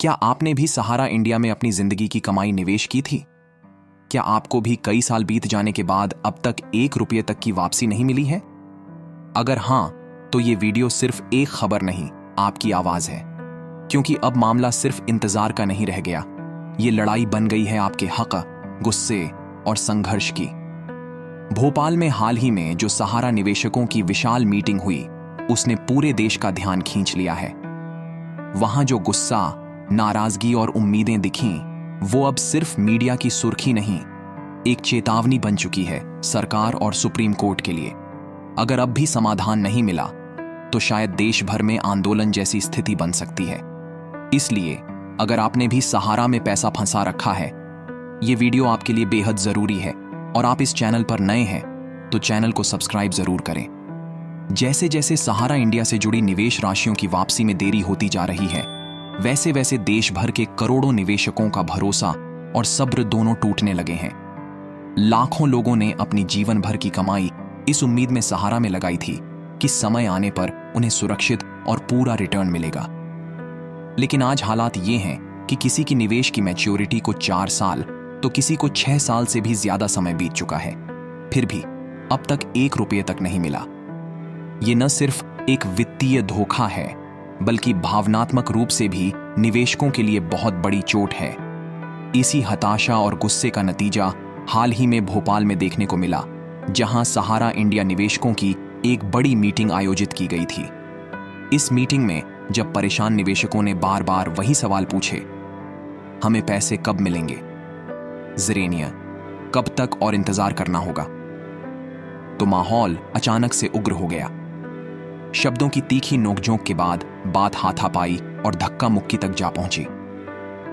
क्या आपने भी सहारा इंडिया में अपनी जिंदगी की कमाई निवेश की थी? क्या आपको भी कई साल बीत जाने के बाद अब तक 1 रुपये तक की वापसी नहीं मिली है? अगर हां, तो ये वीडियो सिर्फ एक खबर नहीं, आपकी आवाज है। क्योंकि अब मामला सिर्फ इंतजार का नहीं रह गया, ये लड़ाई बन गई है आपके हक, गुस्से और संघर्ष की। भोपाल में हाल ही में जो सहारा निवेशकों की विशाल मीटिंग हुई, उसने पूरे देश का ध्यान खींच लिया है। वहां जो गुस्सा, नाराजगी और उम्मीदें दिखीं, वो अब सिर्फ मीडिया की सुर्खी नहीं, एक चेतावनी बन चुकी है सरकार और सुप्रीम कोर्ट के लिए। अगर अब भी समाधान नहीं मिला, तो शायद देश भर में आंदोलन जैसी स्थिति बन सकती है। इसलिए अगर आपने भी सहारा में पैसा फंसा रखा है, ये वीडियो आपके लिए बेहद जरूरी है। और आप इस चैनल पर नए हैं, तो चैनल को सब्सक्राइब जरूर करें। जैसे जैसे सहारा इंडिया से जुड़ी निवेश राशियों की वापसी में देरी होती जा रही है, वैसे वैसे देश भर के करोड़ों निवेशकों का भरोसा और सब्र दोनों टूटने लगे हैं। लाखों लोगों ने अपनी जीवन भर की कमाई इस उम्मीद में सहारा में लगाई थी कि समय आने पर उन्हें सुरक्षित और पूरा रिटर्न मिलेगा। लेकिन आज हालात ये हैं कि किसी की निवेश की मैच्योरिटी को 4 साल, तो किसी को 6 साल से भी ज्यादा समय बीत चुका है। फिर भी अब तक 1 रुपये तक नहीं मिला। ये न सिर्फ एक वित्तीय धोखा है, बल्कि भावनात्मक रूप से भी निवेशकों के लिए बहुत बड़ी चोट है। इसी हताशा और गुस्से का नतीजा हाल ही में भोपाल में देखने को मिला, जहां सहारा इंडिया निवेशकों की एक बड़ी मीटिंग आयोजित की गई थी। इस मीटिंग में जब परेशान निवेशकों ने बार बार वही सवाल पूछे, हमें पैसे कब मिलेंगे, ज़रेनिया कब तक और इंतजार करना होगा, तो माहौल अचानक से उग्र हो गया। शब्दों की तीखी नोकझोंक के बाद बात हाथापाई और धक्का मुक्की तक जा पहुंची।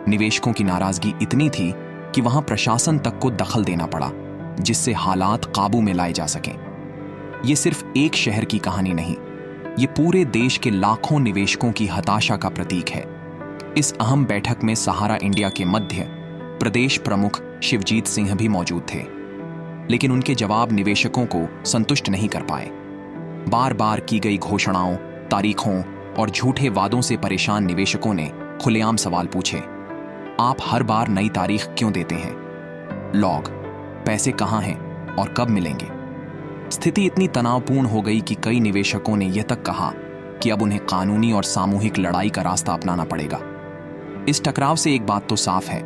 निवेशकों की नाराजगी इतनी थी कि वहां प्रशासन तक को दखल देना पड़ा, जिससे हालात काबू में लाए जा सकें। यह सिर्फ एक शहर की कहानी नहीं, ये पूरे देश के लाखों निवेशकों की हताशा का प्रतीक है। इस अहम बैठक में सहारा इंडिया के मध्य प्रदेश प्रमुख शिवजीत सिंह भी मौजूद थे, लेकिन उनके जवाब निवेशकों को संतुष्ट नहीं कर पाए। बार बार की गई घोषणाओं, तारीखों और झूठे वादों से परेशान निवेशकों ने खुलेआम सवाल पूछे, आप हर बार नई तारीख क्यों देते हैं? लॉग, पैसे कहां हैं और कब मिलेंगे? स्थिति इतनी तनावपूर्ण हो गई कि कई निवेशकों ने यह तक कहा कि अब उन्हें कानूनी और सामूहिक लड़ाई का रास्ता अपनाना पड़ेगा। इस टकराव से एक बात तो साफ है,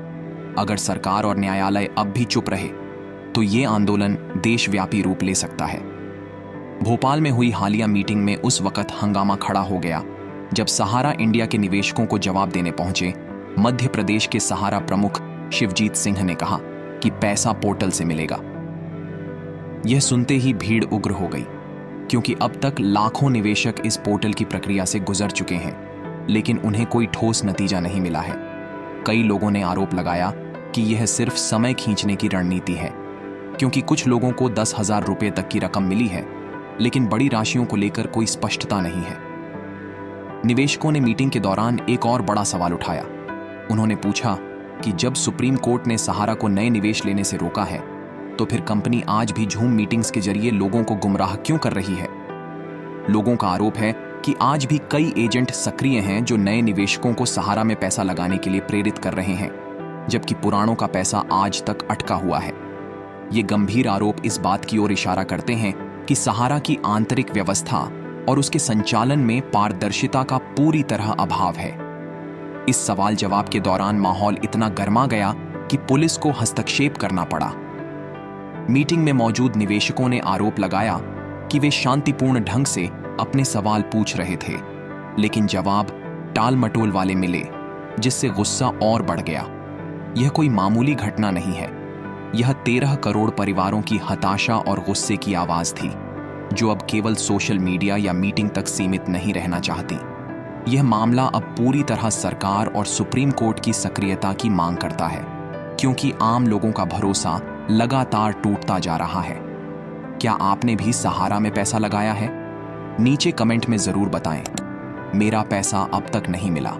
अगर सरकार और न्यायालय अब भी चुप रहे, तो ये आंदोलन देशव्यापी रूप ले सकता है। भोपाल में हुई हालिया मीटिंग में उस वक्त हंगामा खड़ा हो गया जब सहारा इंडिया के निवेशकों को जवाब देने पहुंचे मध्य प्रदेश के सहारा प्रमुख शिवजीत सिंह ने कहा कि पैसा पोर्टल से मिलेगा। यह सुनते ही भीड़ उग्र हो गई, क्योंकि अब तक लाखों निवेशक इस पोर्टल की प्रक्रिया से गुजर चुके हैं, लेकिन उन्हें कोई ठोस नतीजा नहीं मिला है। कई लोगों ने आरोप लगाया कि यह सिर्फ समय खींचने की रणनीति है, क्योंकि कुछ लोगों को 10,000 रुपये तक की रकम मिली है, लेकिन बड़ी राशियों को लेकर कोई स्पष्टता नहीं है। निवेशकों ने मीटिंग के दौरान एक और बड़ा सवाल उठाया। उन्होंने पूछा कि जब सुप्रीम कोर्ट ने सहारा को नए निवेश लेने से रोका है, तो फिर कंपनी आज भी झूम मीटिंग्स के जरिए लोगों को गुमराह क्यों कर रही है? लोगों का आरोप है कि आज भी कई एजेंट सक्रिय हैं जो नए निवेशकों को सहारा में पैसा लगाने के लिए प्रेरित कर रहे हैं, जबकि पुरानों का पैसा आज तक अटका हुआ है। ये गंभीर आरोप इस बात की ओर इशारा करते हैं कि सहारा की आंतरिक व्यवस्था और उसके संचालन में पारदर्शिता का पूरी तरह अभाव है। इस सवाल जवाब के दौरान माहौल इतना गर्मा गया कि पुलिस को हस्तक्षेप करना पड़ा। मीटिंग में मौजूद निवेशकों ने आरोप लगाया कि वे शांतिपूर्ण ढंग से अपने सवाल पूछ रहे थे, लेकिन जवाब टाल-मटोल वाले मिले, जिससे गुस्सा और बढ़ गया। यह कोई मामूली घटना नहीं है, यह 13 करोड़ परिवारों की हताशा और गुस्से की आवाज थी, जो अब केवल सोशल मीडिया या मीटिंग तक सीमित नहीं रहना चाहती। यह मामला अब पूरी तरह सरकार और सुप्रीम कोर्ट की सक्रियता की मांग करता है, क्योंकि आम लोगों का भरोसा लगातार टूटता जा रहा है। क्या आपने भी सहारा में पैसा लगाया है? नीचे कमेंट में जरूर बताएं। मेरा पैसा अब तक नहीं मिला।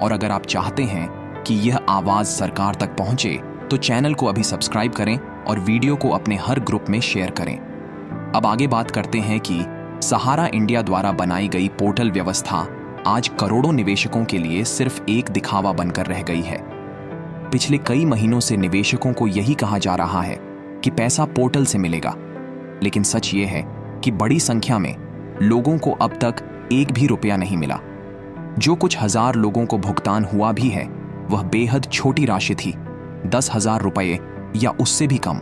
और अगर आप चाहते हैं कि यह आवाज सरकार तक पहुंचे, तो चैनल को अभी सब्सक्राइब करें और वीडियो को अपने हर ग्रुप में शेयर करें। अब आगे बात करते हैं कि सहारा इंडिया द्वारा बनाई गई पोर्टल व्यवस्था आज करोड़ों निवेशकों के लिए सिर्फ एक दिखावा बनकर रह गई है। पिछले कई महीनों से निवेशकों को यही कहा जा रहा है कि पैसा पोर्टल से मिलेगा, लेकिन सच ये है कि बड़ी संख्या में लोगों को अब तक एक भी रुपया नहीं मिला। जो कुछ हजार लोगों को भुगतान हुआ भी है वह बेहद छोटी राशि थी, 10,000 रुपये या उससे भी कम।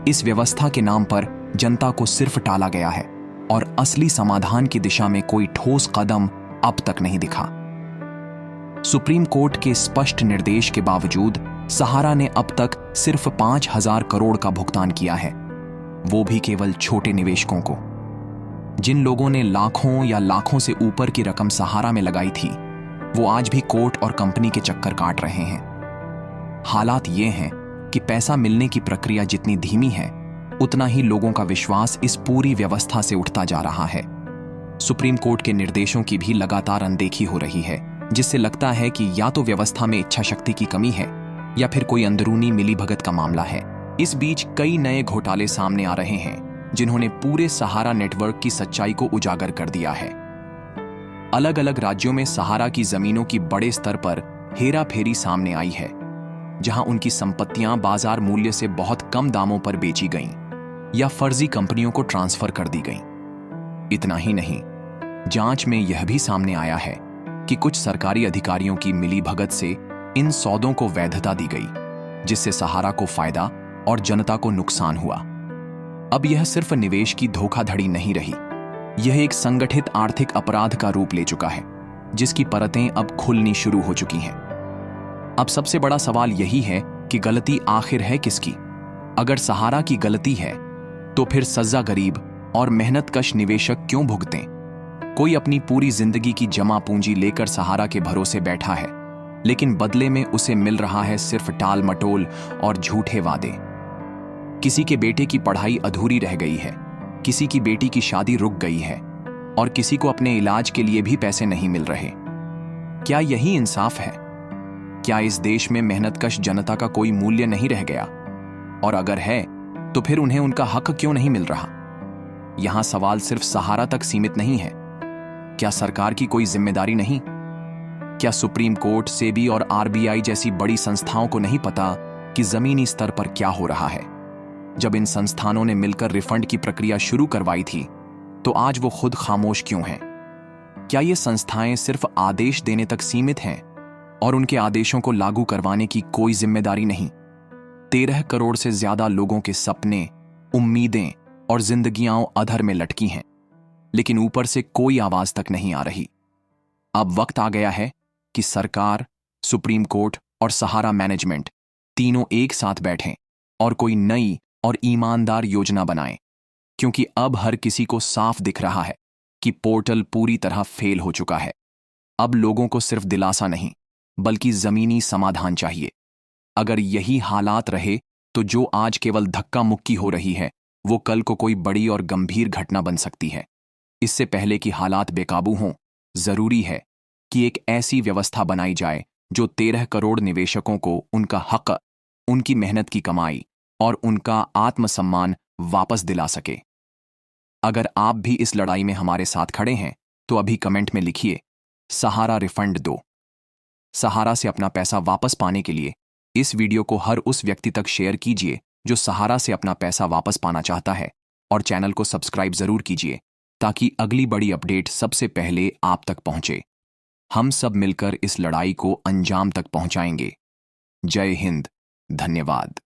इस व्यवस्था के नाम पर जनता को सिर्फ टाला गया है और असली समाधान की दिशा में कोई ठोस कदम अब तक नहीं दिखा। सुप्रीम कोर्ट के स्पष्ट निर्देश के बावजूद सहारा ने अब तक सिर्फ 5,000 करोड़ का भुगतान किया है, वो भी केवल छोटे निवेशकों को। जिन लोगों ने लाखों या लाखों से ऊपर की रकम सहारा में लगाई थी, वो आज भी कोर्ट और कंपनी के चक्कर काट रहे हैं। हालात ये हैं कि पैसा मिलने की प्रक्रिया जितनी धीमी है, उतना ही लोगों का विश्वास इस पूरी व्यवस्था से उठता जा रहा है। सुप्रीम कोर्ट के निर्देशों की भी लगातार अनदेखी हो रही है, जिससे लगता है कि या तो व्यवस्था में इच्छा शक्ति की कमी है या फिर कोई अंदरूनी मिलीभगत का मामला है। इस बीच कई नए घोटाले सामने आ रहे हैं जिन्होंने पूरे सहारा नेटवर्क की सच्चाई को उजागर कर दिया है। अलग अलग राज्यों में सहारा की जमीनों की बड़े स्तर पर हेराफेरी सामने आई है, जहां उनकी संपत्तियां बाजार मूल्य से बहुत कम दामों पर बेची गईं या फर्जी कंपनियों को ट्रांसफर कर दी गईं। इतना ही नहीं, जांच में यह भी सामने आया है कि कुछ सरकारी अधिकारियों की मिलीभगत से इन सौदों को वैधता दी गई, जिससे सहारा को फायदा और जनता को नुकसान हुआ। अब यह सिर्फ निवेश की धोखाधड़ी नहीं रही, यह एक संगठित आर्थिक अपराध का रूप ले चुका है, जिसकी परतें अब खुलनी शुरू हो चुकी हैं। अब सबसे बड़ा सवाल यही है कि गलती आखिर है किसकी? अगर सहारा की गलती है, तो फिर सजा गरीब और मेहनतकश निवेशक क्यों भुगतें? कोई अपनी पूरी जिंदगी की जमा पूंजी लेकर सहारा के भरोसे बैठा है, लेकिन बदले में उसे मिल रहा है सिर्फ टाल मटोल और झूठे वादे। किसी के बेटे की पढ़ाई अधूरी रह गई है, किसी की बेटी की शादी रुक गई है और किसी को अपने इलाज के लिए भी पैसे नहीं मिल रहे। क्या यही इंसाफ है? क्या इस देश में मेहनतकश जनता का कोई मूल्य नहीं रह गया? और अगर है, तो फिर उन्हें उनका हक क्यों नहीं मिल रहा? यहां सवाल सिर्फ सहारा तक सीमित नहीं है। क्या सरकार की कोई जिम्मेदारी नहीं? क्या सुप्रीम कोर्ट, सेबी और आरबीआई जैसी बड़ी संस्थाओं को नहीं पता कि जमीनी स्तर पर क्या हो रहा है? जब इन संस्थानों ने मिलकर रिफंड की प्रक्रिया शुरू करवाई थी, तो आज वो खुद खामोश क्यों हैं? क्या ये संस्थाएं सिर्फ आदेश देने तक सीमित हैं और उनके आदेशों को लागू करवाने की कोई जिम्मेदारी नहीं? 13 करोड़ से ज्यादा लोगों के सपने, उम्मीदें और जिंदगियां अधर में लटकी हैं, लेकिन ऊपर से कोई आवाज तक नहीं आ रही। अब वक्त आ गया है कि सरकार, सुप्रीम कोर्ट और सहारा मैनेजमेंट तीनों एक साथ बैठें और कोई नई और ईमानदार योजना बनाएं, क्योंकि अब हर किसी को साफ दिख रहा है कि पोर्टल पूरी तरह फेल हो चुका है। अब लोगों को सिर्फ दिलासा नहीं, बल्कि जमीनी समाधान चाहिए। अगर यही हालात रहे, तो जो आज केवल धक्का मुक्की हो रही है, वो कल को कोई बड़ी और गंभीर घटना बन सकती है। इससे पहले कि हालात बेकाबू हों, जरूरी है कि एक ऐसी व्यवस्था बनाई जाए जो 13 करोड़ निवेशकों को उनका हक, उनकी मेहनत की कमाई और उनका आत्मसम्मान वापस दिला सके। अगर आप भी इस लड़ाई में हमारे साथ खड़े हैं, तो अभी कमेंट में लिखिए, सहारा रिफंड दो। सहारा से अपना पैसा वापस पाने के लिए इस वीडियो को हर उस व्यक्ति तक शेयर कीजिए जो सहारा से अपना पैसा वापस पाना चाहता है, और चैनल को सब्सक्राइब जरूर कीजिए ताकि अगली बड़ी अपडेट सबसे पहले आप तक पहुंचे। हम सब मिलकर इस लड़ाई को अंजाम तक पहुंचाएंगे। जय हिंद, धन्यवाद।